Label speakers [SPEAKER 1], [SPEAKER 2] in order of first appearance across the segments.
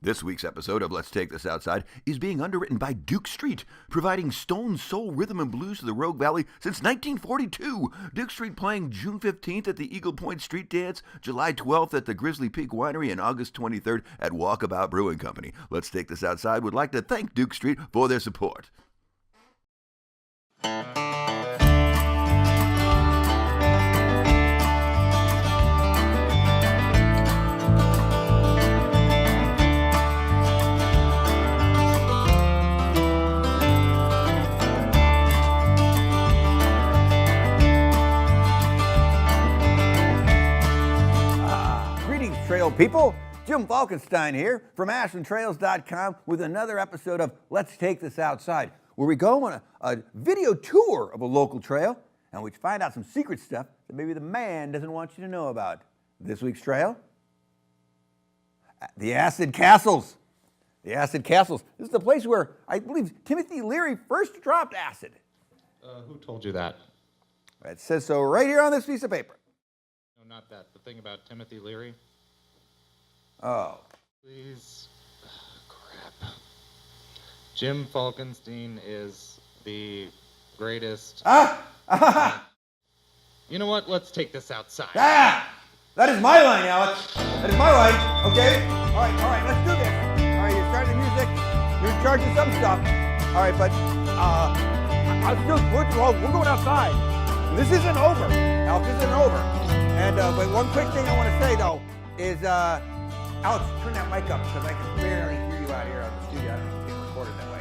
[SPEAKER 1] This week's episode of Let's Take This Outside is being underwritten by Duke Street, providing stone, soul, rhythm, and blues to the Rogue Valley since 1942. Duke Street playing June 15th at the Eagle Point Street Dance, July 12th at the Grizzly Peak Winery, and August 23rd at Walkabout Brewing Company. Let's Take This Outside would like to thank Duke Street for their support.
[SPEAKER 2] Trail people, Jim Falkenstein here from AshlandTrails.com with another episode of Let's Take This Outside, where we go on a video tour of a local trail and we find out some secret stuff that maybe the man doesn't want you to know about. This week's trail, the Acid Castles. The Acid Castles. This is the place where I believe Timothy Leary first dropped acid.
[SPEAKER 3] Who told you that?
[SPEAKER 2] It says so right here on this piece of paper.
[SPEAKER 3] No, not that. The thing about Timothy Leary.
[SPEAKER 2] Oh.
[SPEAKER 3] Please. Crap. Jim Falkenstein is the greatest. You know what? Let's take this outside.
[SPEAKER 2] That is my line, Alex. That is my line. Okay? All right, let's do this. All right, you're starting the music. You're in charge of some stuff. All right, but we're going outside. This isn't over. Alex, this isn't over. And but one quick thing I want to say though is Alex, turn that mic up because I can barely hear you out here on the studio. I don't know if it's being recorded that way.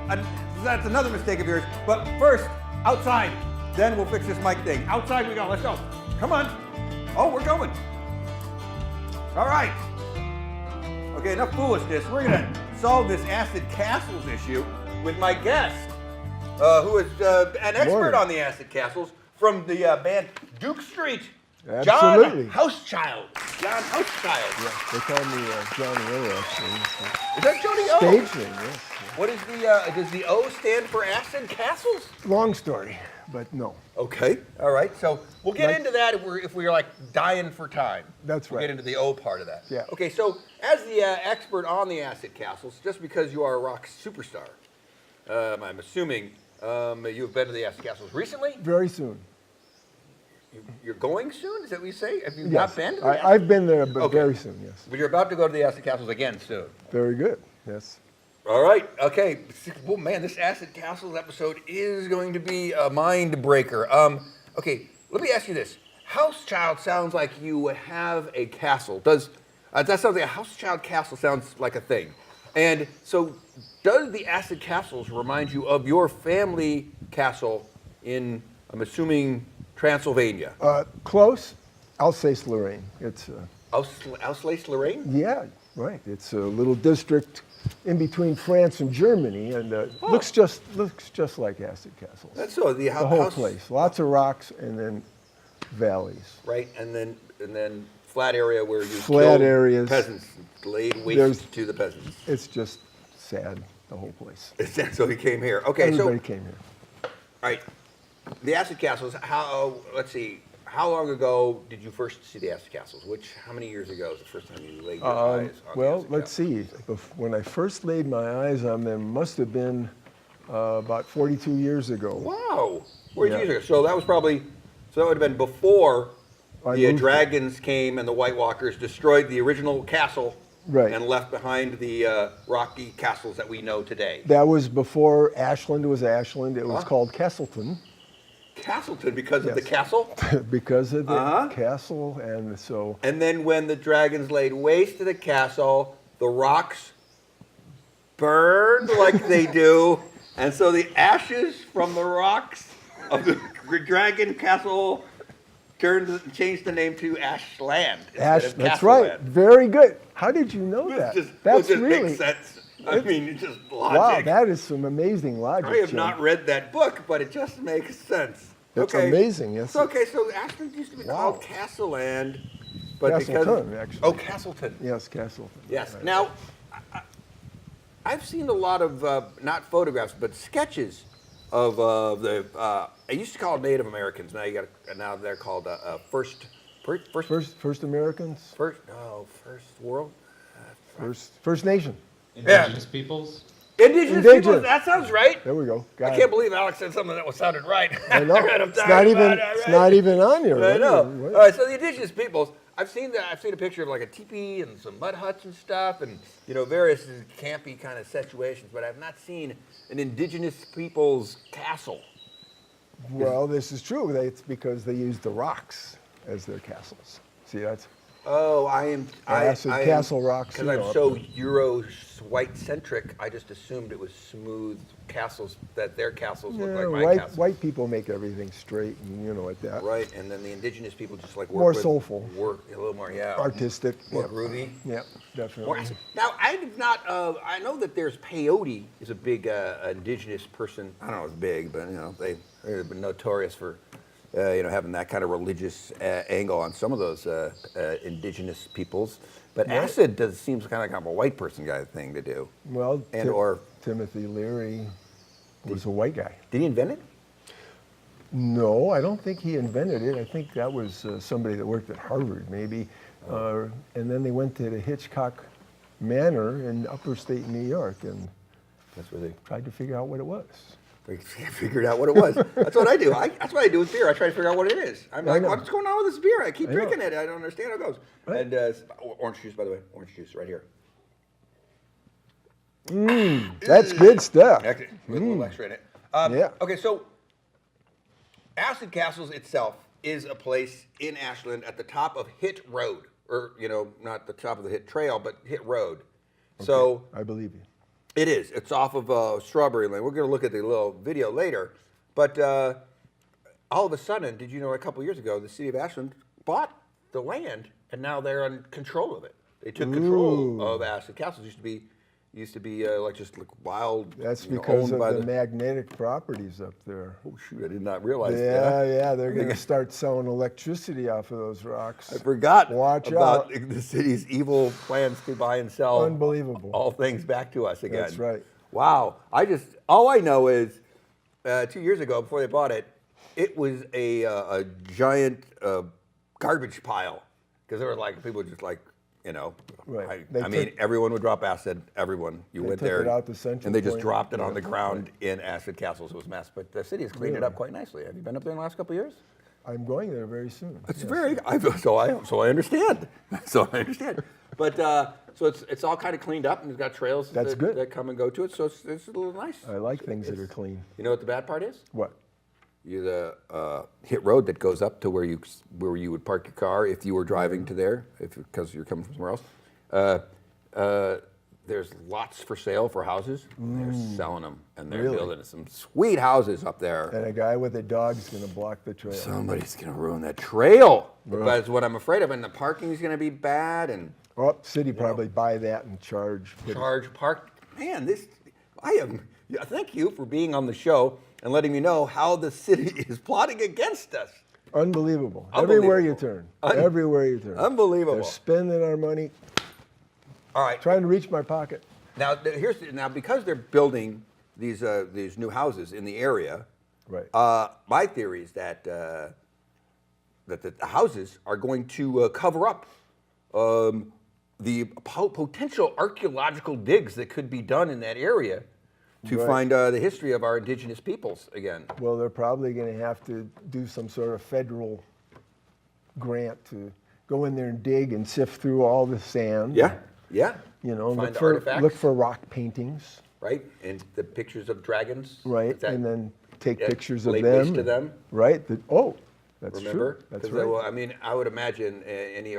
[SPEAKER 2] And that's another mistake of yours. But first, outside. Then we'll fix this mic thing. Outside we go. Let's go. Come on. Oh, we're going. All right. Okay, enough foolishness. We're going to solve this Acid Castles issue with my guest, who is an expert on the Acid Castles from the band Duke Street.
[SPEAKER 4] Absolutely.
[SPEAKER 2] John Housechild. John Housechild.
[SPEAKER 4] Yeah, they call me Johnny O, actually.
[SPEAKER 2] Is that Johnny O?
[SPEAKER 4] Stage name, yes.
[SPEAKER 2] What is does the O stand for Acid Castles?
[SPEAKER 4] Long story, but no.
[SPEAKER 2] Okay, all right. So we'll get into that if we're like dying for time.
[SPEAKER 4] That's
[SPEAKER 2] We'll
[SPEAKER 4] right.
[SPEAKER 2] get into the O part of that.
[SPEAKER 4] Yeah.
[SPEAKER 2] Okay, so as the expert on the Acid Castles, just because you are a rock superstar, I'm assuming you've been to the Acid Castles recently?
[SPEAKER 4] Very soon.
[SPEAKER 2] You're going soon? Is that what you say? Have you
[SPEAKER 4] Yes.
[SPEAKER 2] not been to the Acid
[SPEAKER 4] I've been there, but
[SPEAKER 2] Okay.
[SPEAKER 4] very soon, yes.
[SPEAKER 2] But you're about to go to the Acid Castles again soon.
[SPEAKER 4] Very good, yes.
[SPEAKER 2] All right. Okay. Well, man, this Acid Castles episode is going to be a mind breaker. Okay. Let me ask you this: Housechild sounds like you have a castle. Does that sounds like a Housechild castle? Sounds like a thing. And so, does the Acid Castles remind you of your family castle in? I'm assuming Transylvania.
[SPEAKER 4] Close, Alsace-Lorraine. It's
[SPEAKER 2] Alsace-Lorraine?
[SPEAKER 4] yeah, right. It's a little district in between France and Germany, and looks just like Acid Castles.
[SPEAKER 2] That's so the
[SPEAKER 4] whole
[SPEAKER 2] house,
[SPEAKER 4] place. Lots of rocks and then valleys.
[SPEAKER 2] right? And then flat area where you
[SPEAKER 4] Flat
[SPEAKER 2] killed
[SPEAKER 4] areas.
[SPEAKER 2] peasants, laid waste
[SPEAKER 4] There's-
[SPEAKER 2] to the peasants.
[SPEAKER 4] It's just sad, the whole place.
[SPEAKER 2] So he came here. Okay,
[SPEAKER 4] Everybody
[SPEAKER 2] so
[SPEAKER 4] came here.
[SPEAKER 2] all right, the Acid Castles. Let's see. How long ago did you first see the Acid Castles? How many years ago was the first time you laid your eyes on
[SPEAKER 4] Well,
[SPEAKER 2] the Acid
[SPEAKER 4] let's see. When I first laid my eyes on them, must have been about 42 years ago.
[SPEAKER 2] Wow, 42
[SPEAKER 4] Yeah.
[SPEAKER 2] years ago. So that was probably. So that would have been before
[SPEAKER 4] I
[SPEAKER 2] the
[SPEAKER 4] moved-
[SPEAKER 2] dragons came and the White Walkers destroyed the original castle.
[SPEAKER 4] Right.
[SPEAKER 2] And left behind the rocky castles that we know today.
[SPEAKER 4] That was before Ashland was Ashland. It was called Castleton
[SPEAKER 2] Castleton because of the
[SPEAKER 4] Yes.
[SPEAKER 2] castle.
[SPEAKER 4] because of the
[SPEAKER 2] Uh-huh.
[SPEAKER 4] castle, and so
[SPEAKER 2] And then when the dragons laid waste to the castle, the rocks burned like they do. And so the ashes from the rocks of the dragon castle changed the name to Ashland. instead of
[SPEAKER 4] That's
[SPEAKER 2] Castle
[SPEAKER 4] right.
[SPEAKER 2] Land.
[SPEAKER 4] Very good. How did you know that?
[SPEAKER 2] That's just
[SPEAKER 4] really
[SPEAKER 2] makes sense. I mean, it's just logic.
[SPEAKER 4] wow. That is some amazing logic.
[SPEAKER 2] I have
[SPEAKER 4] Jim.
[SPEAKER 2] not read that book, but it just makes sense.
[SPEAKER 4] It's amazing. Yes.
[SPEAKER 2] So, so Ashland used to be
[SPEAKER 4] Wow.
[SPEAKER 2] called Castleland, but
[SPEAKER 4] Castleton,
[SPEAKER 2] because
[SPEAKER 4] actually.
[SPEAKER 2] oh, Castleton.
[SPEAKER 4] Yes, Castleton.
[SPEAKER 2] Yes.
[SPEAKER 4] Right.
[SPEAKER 2] Now, I've seen a lot of not photographs, but sketches of I used to call them Native Americans. Now they're called first
[SPEAKER 4] First Americans.
[SPEAKER 2] world.
[SPEAKER 4] First Nation.
[SPEAKER 3] Indigenous peoples.
[SPEAKER 2] Indigenous
[SPEAKER 4] Indigenous.
[SPEAKER 2] people. That sounds right.
[SPEAKER 4] There we go.
[SPEAKER 2] I can't believe Alex said something that sounded right.
[SPEAKER 4] I know.
[SPEAKER 2] I'm
[SPEAKER 4] It's
[SPEAKER 2] talking
[SPEAKER 4] not even.
[SPEAKER 2] about it,
[SPEAKER 4] It's
[SPEAKER 2] right?
[SPEAKER 4] not even on here.
[SPEAKER 2] I
[SPEAKER 4] Right?
[SPEAKER 2] know.
[SPEAKER 4] Right.
[SPEAKER 2] All right, so the indigenous peoples. I've seen a picture of like a teepee and some mud huts and stuff, and various campy kind of situations. But I've not seen an indigenous people's castle.
[SPEAKER 4] Well, this is true. It's because they use the rocks as their castles. See, that's
[SPEAKER 2] Oh,
[SPEAKER 4] acid castle rocks.
[SPEAKER 2] Because I'm so Euro white centric, I just assumed it was smooth castles. That their castles look like my castle.
[SPEAKER 4] white people make everything straight, and like that.
[SPEAKER 2] Right, and then the indigenous people just like work
[SPEAKER 4] More
[SPEAKER 2] with,
[SPEAKER 4] soulful.
[SPEAKER 2] work a little more,
[SPEAKER 4] Artistic.
[SPEAKER 2] more
[SPEAKER 4] yeah.
[SPEAKER 2] groovy.
[SPEAKER 4] Yeah,
[SPEAKER 2] More
[SPEAKER 4] definitely.
[SPEAKER 2] acid. Now, I did not. I know that there's peyote is a big indigenous person. I don't know if it's big, but they've been notorious for having that kind of religious angle on some of those indigenous peoples. But acid seems kind of a white person guy thing to do.
[SPEAKER 4] Well,
[SPEAKER 2] or
[SPEAKER 4] Timothy Leary was a white guy.
[SPEAKER 2] did he invent it?
[SPEAKER 4] No, I don't think he invented it. I think that was somebody that worked at Harvard, maybe. And then they went to the Hitchcock Manor in upper state New York and
[SPEAKER 2] That's where they
[SPEAKER 4] tried to figure out what it was.
[SPEAKER 2] figured out what it was. That's what I do. That's what I do with beer. I try to figure out what it is. I'm like,
[SPEAKER 4] know.
[SPEAKER 2] what's going on with this beer? I keep
[SPEAKER 4] I know.
[SPEAKER 2] drinking it. I don't understand how it goes.
[SPEAKER 4] Right.
[SPEAKER 2] And orange juice, by the way. Orange juice right here.
[SPEAKER 4] That's good stuff.
[SPEAKER 2] With a little extra in it.
[SPEAKER 4] Yeah.
[SPEAKER 2] Okay, so Acid Castles itself is a place in Ashland at the top of Hit Road. Or, not the top of the Hit Trail, but Hit Road. So
[SPEAKER 4] I believe you.
[SPEAKER 2] it is. It's off of Strawberry Lane. We're going to look at the little video later. But all of a sudden, did you know a couple years ago, the city of Ashland bought the land, and now they're in control of it. They took control of Acid Castles. Used to be just wild.
[SPEAKER 4] That's
[SPEAKER 2] you know,
[SPEAKER 4] because
[SPEAKER 2] owned
[SPEAKER 4] of
[SPEAKER 2] by
[SPEAKER 4] the magnetic properties up there.
[SPEAKER 2] Oh shoot! I did not realize
[SPEAKER 4] Yeah,
[SPEAKER 2] that.
[SPEAKER 4] yeah, they're going to start selling electricity off of those rocks.
[SPEAKER 2] I forgot
[SPEAKER 4] Watch
[SPEAKER 2] about
[SPEAKER 4] out.
[SPEAKER 2] the city's evil plans to buy and sell
[SPEAKER 4] Unbelievable.
[SPEAKER 2] all things back to us again.
[SPEAKER 4] That's right.
[SPEAKER 2] Wow. All I know is 2 years ago, before they bought it, it was a giant garbage pile because there were people just
[SPEAKER 4] Right.
[SPEAKER 2] I mean, everyone would drop acid. Everyone. You went
[SPEAKER 4] took
[SPEAKER 2] there,
[SPEAKER 4] it out to Central
[SPEAKER 2] and they just
[SPEAKER 4] Point.
[SPEAKER 2] dropped it on
[SPEAKER 4] Yeah.
[SPEAKER 2] the ground in Acid Castles. It was a mess. But the city has cleaned it up quite nicely. Have you been up there in the last couple of years?
[SPEAKER 4] I'm going there very soon.
[SPEAKER 2] It's so I understand. So I understand. But so it's all kind of cleaned up and it's got trails
[SPEAKER 4] That's good.
[SPEAKER 2] that come and go to it. So it's a little nice.
[SPEAKER 4] I like things that are clean.
[SPEAKER 2] You know what the bad part is?
[SPEAKER 4] What?
[SPEAKER 2] You the Hit Road that goes up to where you would park your car if you were driving to there, because you're coming from somewhere else. There's lots for sale for houses. They're selling them, and they're
[SPEAKER 4] Really?
[SPEAKER 2] building some sweet houses up there.
[SPEAKER 4] And a guy with a dog's going to block the trail.
[SPEAKER 2] Somebody's gonna ruin that trail. That's what I'm afraid of, and the parking's gonna be bad, and
[SPEAKER 4] Oh, city probably buy that and charge.
[SPEAKER 2] charge park. Man, thank you for being on the show and letting me know how the city is plotting against us.
[SPEAKER 4] Unbelievable.
[SPEAKER 2] Unbelievable.
[SPEAKER 4] Everywhere you turn. Everywhere you turn.
[SPEAKER 2] Unbelievable.
[SPEAKER 4] They're spending our money,
[SPEAKER 2] All right.
[SPEAKER 4] trying to reach my pocket.
[SPEAKER 2] Now because they're building these new houses in the area.
[SPEAKER 4] Right.
[SPEAKER 2] My theory is that the houses are going to cover up the potential archaeological digs that could be done in that area to
[SPEAKER 4] Right.
[SPEAKER 2] find the history of our indigenous peoples again.
[SPEAKER 4] Well, they're probably going to have to do some sort of federal grant to go in there and dig and sift through all the sand.
[SPEAKER 2] Yeah.
[SPEAKER 4] Look
[SPEAKER 2] Find
[SPEAKER 4] for
[SPEAKER 2] artifacts.
[SPEAKER 4] rock paintings.
[SPEAKER 2] Right, and the pictures of dragons.
[SPEAKER 4] Right,
[SPEAKER 2] Is that-
[SPEAKER 4] and then take
[SPEAKER 2] yeah,
[SPEAKER 4] pictures of
[SPEAKER 2] laid
[SPEAKER 4] them.
[SPEAKER 2] waste to them.
[SPEAKER 4] Right. That's
[SPEAKER 2] Remember?
[SPEAKER 4] true. That's
[SPEAKER 2] 'Cause
[SPEAKER 4] right.
[SPEAKER 2] I would imagine any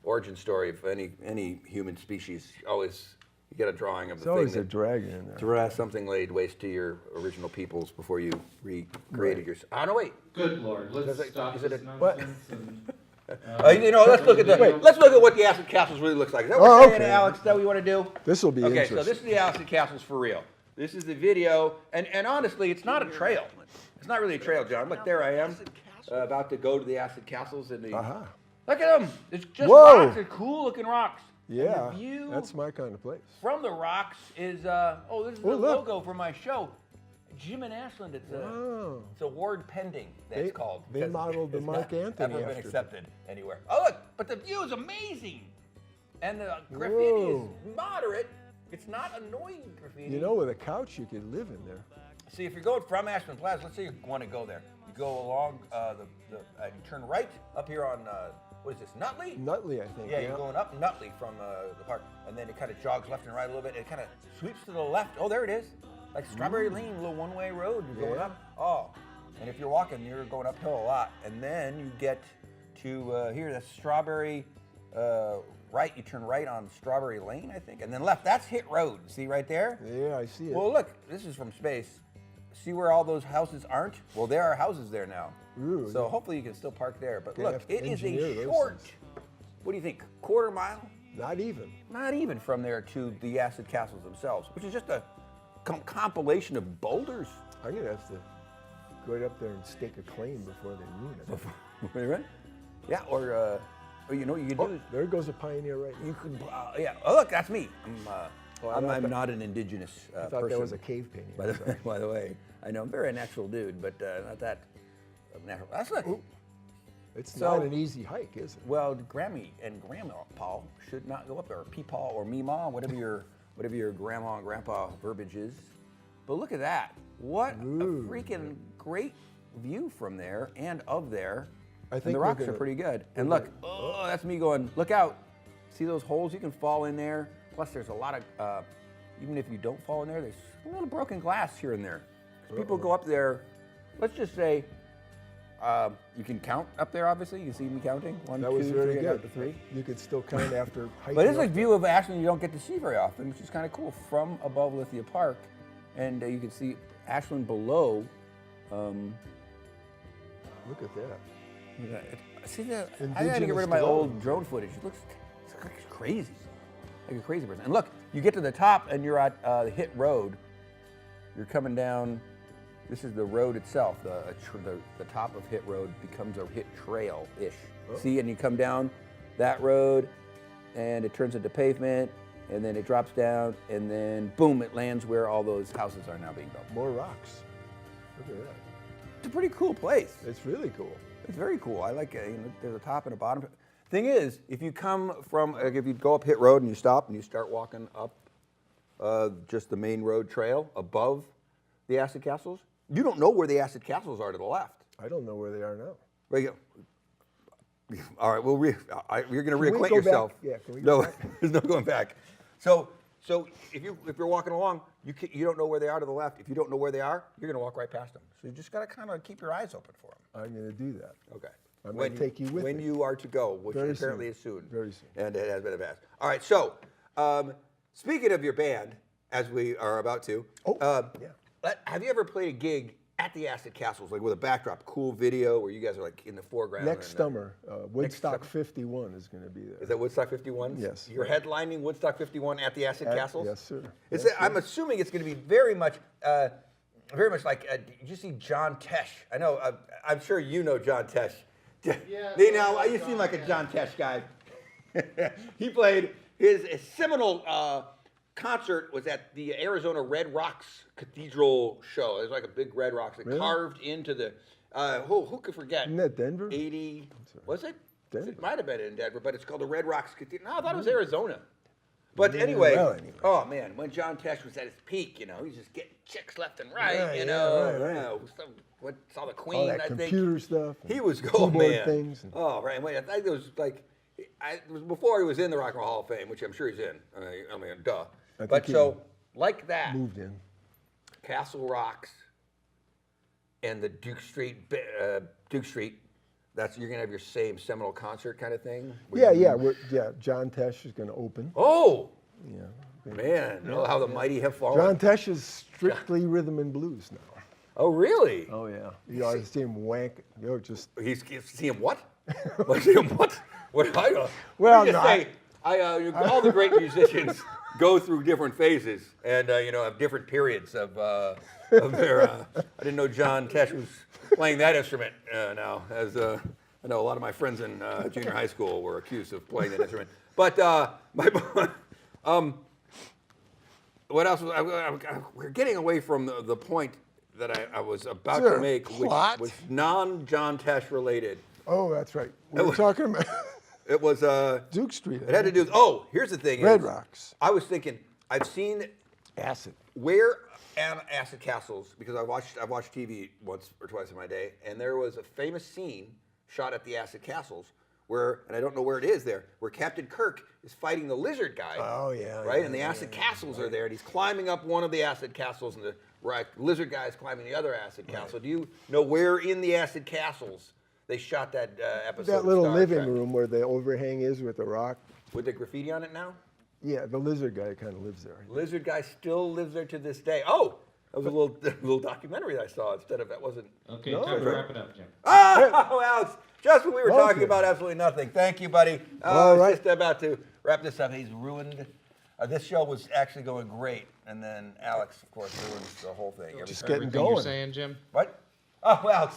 [SPEAKER 2] origin story of any human species, always you get a drawing of
[SPEAKER 4] There's
[SPEAKER 2] the
[SPEAKER 4] always
[SPEAKER 2] thing
[SPEAKER 4] a dragon in there.
[SPEAKER 2] something laid waste to your original peoples before you recreated your. Oh no, wait.
[SPEAKER 3] Good Lord, let's stop
[SPEAKER 2] is it
[SPEAKER 3] this
[SPEAKER 4] what?
[SPEAKER 3] nonsense and
[SPEAKER 2] Let's look at what the Acid Castles really looks like. Is that what
[SPEAKER 4] Oh,
[SPEAKER 2] you're saying,
[SPEAKER 4] okay.
[SPEAKER 2] Alex? Is that what you want to do?
[SPEAKER 4] This will be
[SPEAKER 2] Okay,
[SPEAKER 4] interesting.
[SPEAKER 2] so this is the Acid Castles for real. This is the video, and honestly, it's not a trail. It's not really a trail, John. Look, there I am, about to go to the Acid Castles in the.
[SPEAKER 4] Uh-huh.
[SPEAKER 2] Look at them. It's just
[SPEAKER 4] Whoa.
[SPEAKER 2] rocks. They're cool-looking rocks.
[SPEAKER 4] Yeah,
[SPEAKER 2] And the view
[SPEAKER 4] that's my kind of place.
[SPEAKER 2] from the rocks is this is the
[SPEAKER 4] Oh, look.
[SPEAKER 2] logo for my show, Jim and Ashland. It's
[SPEAKER 4] Oh.
[SPEAKER 2] it's award pending. That's
[SPEAKER 4] They-
[SPEAKER 2] called.
[SPEAKER 4] they
[SPEAKER 2] because
[SPEAKER 4] modeled the
[SPEAKER 2] it's
[SPEAKER 4] Mark
[SPEAKER 2] not
[SPEAKER 4] Anthony
[SPEAKER 2] Ever been
[SPEAKER 4] after.
[SPEAKER 2] accepted anywhere? Oh look, but the view is amazing. And the graffiti is moderate. It's not annoying graffiti.
[SPEAKER 4] You know, with a couch, you could live in there.
[SPEAKER 2] See, if you're going from Ashland Plaza, let's say you want to go there. You go along you turn right up here on, what is this, Nutley?
[SPEAKER 4] Nutley, I think.
[SPEAKER 2] Yeah, you're going up Nutley from the park, and then it kind of jogs left and right a little bit. It kind of sweeps to the left. Oh, there it is. Like Strawberry Lane, a little one-way road. You're going up. Oh, and if you're walking, you're going uphill a lot. And then you get to here, that's Strawberry, right. You turn right on Strawberry Lane, I think, and then left. That's Hit Road. See right there?
[SPEAKER 4] Yeah, I see it.
[SPEAKER 2] Well, look, this is from space. See where all those houses aren't? Well, there are houses there now.
[SPEAKER 4] Ooh,
[SPEAKER 2] so hopefully you can still park there. But look,
[SPEAKER 4] have to
[SPEAKER 2] it is
[SPEAKER 4] engineer
[SPEAKER 2] a
[SPEAKER 4] those
[SPEAKER 2] short,
[SPEAKER 4] things.
[SPEAKER 2] what do you think, quarter mile?
[SPEAKER 4] Not even.
[SPEAKER 2] Not even from there to the acid castles themselves, which is just a compilation of boulders.
[SPEAKER 4] I'm going to have to go right up there and stake a claim before they ruin it.
[SPEAKER 2] Right? Yeah, or you know what you could do is,
[SPEAKER 4] There goes a pioneer right now.
[SPEAKER 2] you could, yeah, oh look, that's me. I'm
[SPEAKER 4] thought that-
[SPEAKER 2] not an indigenous
[SPEAKER 4] I thought
[SPEAKER 2] person.
[SPEAKER 4] that was a cave painting.
[SPEAKER 2] By the way, I know I'm very a natural dude, but not that natural. That's not.
[SPEAKER 4] It's
[SPEAKER 2] So-
[SPEAKER 4] not an easy hike, is it?
[SPEAKER 2] Well, Grammy and Grandma Paul should not go up there, or Peepaw or Meemaw, whatever your grandma and grandpa verbiage is. But look at that! What
[SPEAKER 4] Ooh.
[SPEAKER 2] a freaking great view from there and of there.
[SPEAKER 4] I
[SPEAKER 2] And
[SPEAKER 4] think
[SPEAKER 2] the
[SPEAKER 4] we're
[SPEAKER 2] rocks are
[SPEAKER 4] gonna-
[SPEAKER 2] pretty good. And look, oh, that's me going. Look out! See those holes? You can fall in there. Plus, there's a lot of. Even if you don't fall in there, there's a little broken glass here and there. 'Cause people go up there. Let's just say. You can count up there, obviously. You can see me counting. 1,
[SPEAKER 4] That
[SPEAKER 2] 2,
[SPEAKER 4] was very
[SPEAKER 2] 3,
[SPEAKER 4] good.
[SPEAKER 2] up to 3.
[SPEAKER 4] You could still count after hiking.
[SPEAKER 2] But it's a
[SPEAKER 4] up.
[SPEAKER 2] view of Ashland you don't get to see very often, which is kind of cool from above Lithia Park. And you can see Ashland below.
[SPEAKER 4] Look at that.
[SPEAKER 2] See that? I got to get rid of my
[SPEAKER 4] Indigenous
[SPEAKER 2] old drone footage. It looks crazy. Like a crazy person. And look, you get to the top and you're at the Hit Road. You're coming down. This is the road itself. The top of Hit Road becomes a Hit Trail-ish. See, and you come down that road, and it turns into pavement, and then it drops down, and then boom, it lands where all those houses are now being built.
[SPEAKER 4] More rocks. Look at that.
[SPEAKER 2] It's a pretty cool place.
[SPEAKER 4] It's really cool.
[SPEAKER 2] It's very cool. I like it. You know, there's a top and a bottom. Thing is, if you come from, like if you go up Hit Road and you stop and you start walking up just the main road trail above the acid castles, you don't know where the acid castles are to the left.
[SPEAKER 4] I don't know where they are now.
[SPEAKER 2] Right, all right, well, you're going to
[SPEAKER 4] we
[SPEAKER 2] reacquaint
[SPEAKER 4] go
[SPEAKER 2] yourself.
[SPEAKER 4] back? Yeah, can we go
[SPEAKER 2] No,
[SPEAKER 4] back?
[SPEAKER 2] there's no going back. So if you're walking along, you don't know where they are to the left. If you don't know where they are, you're going to walk right past them. So you just got to kind of keep your eyes open for them.
[SPEAKER 4] I'm going to do that.
[SPEAKER 2] Okay.
[SPEAKER 4] I'm gonna take you with
[SPEAKER 2] when
[SPEAKER 4] me.
[SPEAKER 2] you are to go, which
[SPEAKER 4] Very
[SPEAKER 2] apparently
[SPEAKER 4] soon.
[SPEAKER 2] is soon.
[SPEAKER 4] Very soon.
[SPEAKER 2] And it has been advanced. All right. So speaking of your band, as we are about to,
[SPEAKER 4] yeah.
[SPEAKER 2] have you ever played a gig at the Acid Castles, like with a backdrop, cool video, where you guys are like in the foreground?
[SPEAKER 4] Next summer, Woodstock
[SPEAKER 2] summer?
[SPEAKER 4] 51 is going to be there.
[SPEAKER 2] Is that Woodstock 51?
[SPEAKER 4] Yes.
[SPEAKER 2] You're headlining Woodstock 51 at the Acid Castles?
[SPEAKER 4] Yes, sir.
[SPEAKER 2] Is
[SPEAKER 4] Yes,
[SPEAKER 2] it, I'm assuming it's going to be very much like, did you see John Tesh? I know, I'm sure you know John Tesh.
[SPEAKER 3] Yeah,
[SPEAKER 2] You know, you seem like a John Tesh guy. He played, his seminal concert was at the Arizona Red Rocks Cathedral show. It was like a big Red Rocks that carved into the, who could forget?
[SPEAKER 4] Isn't that Denver?
[SPEAKER 2] 80, was it?
[SPEAKER 4] Denver.
[SPEAKER 2] It might have been in Denver, but it's called the Red Rocks Cathedral. No, I thought it was Arizona. But anyway,
[SPEAKER 4] well, anyway.
[SPEAKER 2] oh man, when John Tesh was at his peak, you know, he's just getting chicks left and right,
[SPEAKER 4] Yeah,
[SPEAKER 2] you
[SPEAKER 4] yeah,
[SPEAKER 2] know.
[SPEAKER 4] right.
[SPEAKER 2] You know, saw the Queen,
[SPEAKER 4] All that
[SPEAKER 2] I think.
[SPEAKER 4] computer stuff. and
[SPEAKER 2] He was
[SPEAKER 4] keyboard
[SPEAKER 2] man.
[SPEAKER 4] things.
[SPEAKER 2] Oh, right. Wait, I think it was like, it was before he was in the Rock and Roll Hall of Fame, which I'm sure he's in. I mean, duh.
[SPEAKER 4] think
[SPEAKER 2] But
[SPEAKER 4] he
[SPEAKER 2] so, like that,
[SPEAKER 4] moved in.
[SPEAKER 2] Castle Rocks and the Duke Street, you're gonna have your same seminal concert kind of thing.
[SPEAKER 4] Yeah, yeah. John Tesh is going to open.
[SPEAKER 2] Oh,
[SPEAKER 4] Yeah.
[SPEAKER 2] man! Oh, how the mighty have fallen.
[SPEAKER 4] John Tesh is strictly rhythm and blues now.
[SPEAKER 2] Oh, really?
[SPEAKER 4] Oh yeah. You ought to see him wank. Just
[SPEAKER 2] He's see him what? See him what? What I don't.
[SPEAKER 4] Well,
[SPEAKER 2] let me just
[SPEAKER 4] no,
[SPEAKER 2] say, all the great musicians go through different phases and have different periods of their. I didn't know John Tesh was playing that instrument now. As I know, a lot of my friends in junior high school were accused of playing that instrument. But what else? We're getting away from the point that I was about to make, which was non-John Tesh related.
[SPEAKER 4] oh, that's right. We were talking about.
[SPEAKER 2] It was
[SPEAKER 4] Duke Street.
[SPEAKER 2] It had to do. Oh, here's the thing.
[SPEAKER 4] Red
[SPEAKER 2] is,
[SPEAKER 4] Rocks.
[SPEAKER 2] I was thinking. I've seen
[SPEAKER 4] Acid.
[SPEAKER 2] where acid castles because I've watched TV once or twice in my day, and there was a famous scene shot at the acid castles where, and I don't know where it is there, where Captain Kirk is fighting the lizard guy.
[SPEAKER 4] Oh, yeah.
[SPEAKER 2] Right,
[SPEAKER 4] yeah,
[SPEAKER 2] and the
[SPEAKER 4] yeah,
[SPEAKER 2] acid
[SPEAKER 4] yeah,
[SPEAKER 2] castles
[SPEAKER 4] right.
[SPEAKER 2] are there, and he's climbing up one of the acid castles, and the lizard guy is climbing the other acid castle. Do you know where in the acid castles they shot that episode?
[SPEAKER 4] That
[SPEAKER 2] of
[SPEAKER 4] little
[SPEAKER 2] Star
[SPEAKER 4] living
[SPEAKER 2] Trek?
[SPEAKER 4] room where the overhang is with the rock.
[SPEAKER 2] With the graffiti on it now?
[SPEAKER 4] Yeah, the lizard guy kind of lives there. I think.
[SPEAKER 2] Lizard guy still lives there to this day. Oh, that was a little documentary that I saw instead of that wasn't.
[SPEAKER 3] Okay,
[SPEAKER 4] No,
[SPEAKER 3] time to
[SPEAKER 4] right.
[SPEAKER 3] wrap it up, Jim.
[SPEAKER 2] Oh, Alex, just when we were talking
[SPEAKER 4] Okay.
[SPEAKER 2] about absolutely nothing. Thank you, buddy.
[SPEAKER 4] All
[SPEAKER 2] I was
[SPEAKER 4] right.
[SPEAKER 2] just about to wrap this up. He's ruined. This show was actually going great, and then Alex, of course, ruins the whole thing.
[SPEAKER 4] Just
[SPEAKER 2] Everything.
[SPEAKER 4] getting
[SPEAKER 3] Everything you're
[SPEAKER 4] going.
[SPEAKER 3] saying, Jim?
[SPEAKER 2] What? Oh, Alex.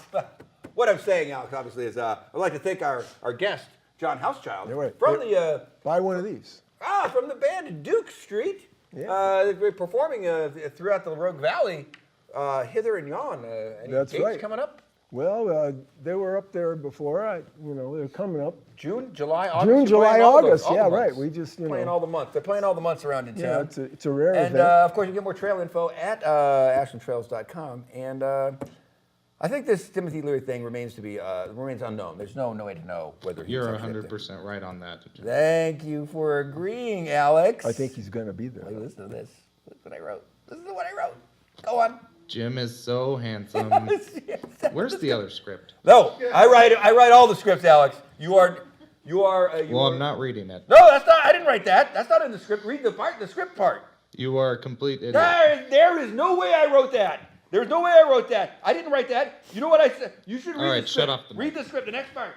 [SPEAKER 2] What I'm saying, Alex, obviously, is I'd like to thank our guest, John Housechild,
[SPEAKER 4] Yeah, right.
[SPEAKER 2] from
[SPEAKER 4] Yeah.
[SPEAKER 2] the
[SPEAKER 4] Buy one of these.
[SPEAKER 2] from the band Duke Street.
[SPEAKER 4] Yeah.
[SPEAKER 2] They've been performing throughout the Rogue Valley, hither and yon. Any
[SPEAKER 4] That's
[SPEAKER 2] dates
[SPEAKER 4] right.
[SPEAKER 2] coming up?
[SPEAKER 4] Well, they were up there before. They're coming up.
[SPEAKER 2] June, July, August.
[SPEAKER 4] June,
[SPEAKER 2] You're
[SPEAKER 4] July,
[SPEAKER 2] playing all
[SPEAKER 4] August.
[SPEAKER 2] all
[SPEAKER 4] Yeah,
[SPEAKER 2] the
[SPEAKER 4] right.
[SPEAKER 2] months.
[SPEAKER 4] We just,
[SPEAKER 2] Playing all the months. They're playing all the months around in
[SPEAKER 4] Yeah,
[SPEAKER 2] town.
[SPEAKER 4] it's a rare
[SPEAKER 2] And
[SPEAKER 4] event.
[SPEAKER 2] of course, you get more trail info at ashlandtrails.com. And I think this Timothy Leary thing remains unknown. There's no way to know whether he's
[SPEAKER 3] You're
[SPEAKER 2] actually up there.
[SPEAKER 3] 100% right on that, Jim.
[SPEAKER 2] Thank you for agreeing, Alex.
[SPEAKER 4] I think he's going to be there.
[SPEAKER 2] Hey, listen to this. Look what I wrote. Listen to what I wrote. Go on.
[SPEAKER 3] Jim is so handsome. Where's the other script?
[SPEAKER 2] No, I write all the scripts, Alex. You are.
[SPEAKER 3] Well, I'm not reading it.
[SPEAKER 2] No, that's not. I didn't write that. That's not in the script. Read the script part.
[SPEAKER 3] You are a complete idiot.
[SPEAKER 2] There is no way I wrote that. There's no way I wrote that. I didn't write that. You know what I said? You should read
[SPEAKER 3] All right,
[SPEAKER 2] the script.
[SPEAKER 3] shut off the
[SPEAKER 2] Read
[SPEAKER 3] mic.
[SPEAKER 2] the script. The next part.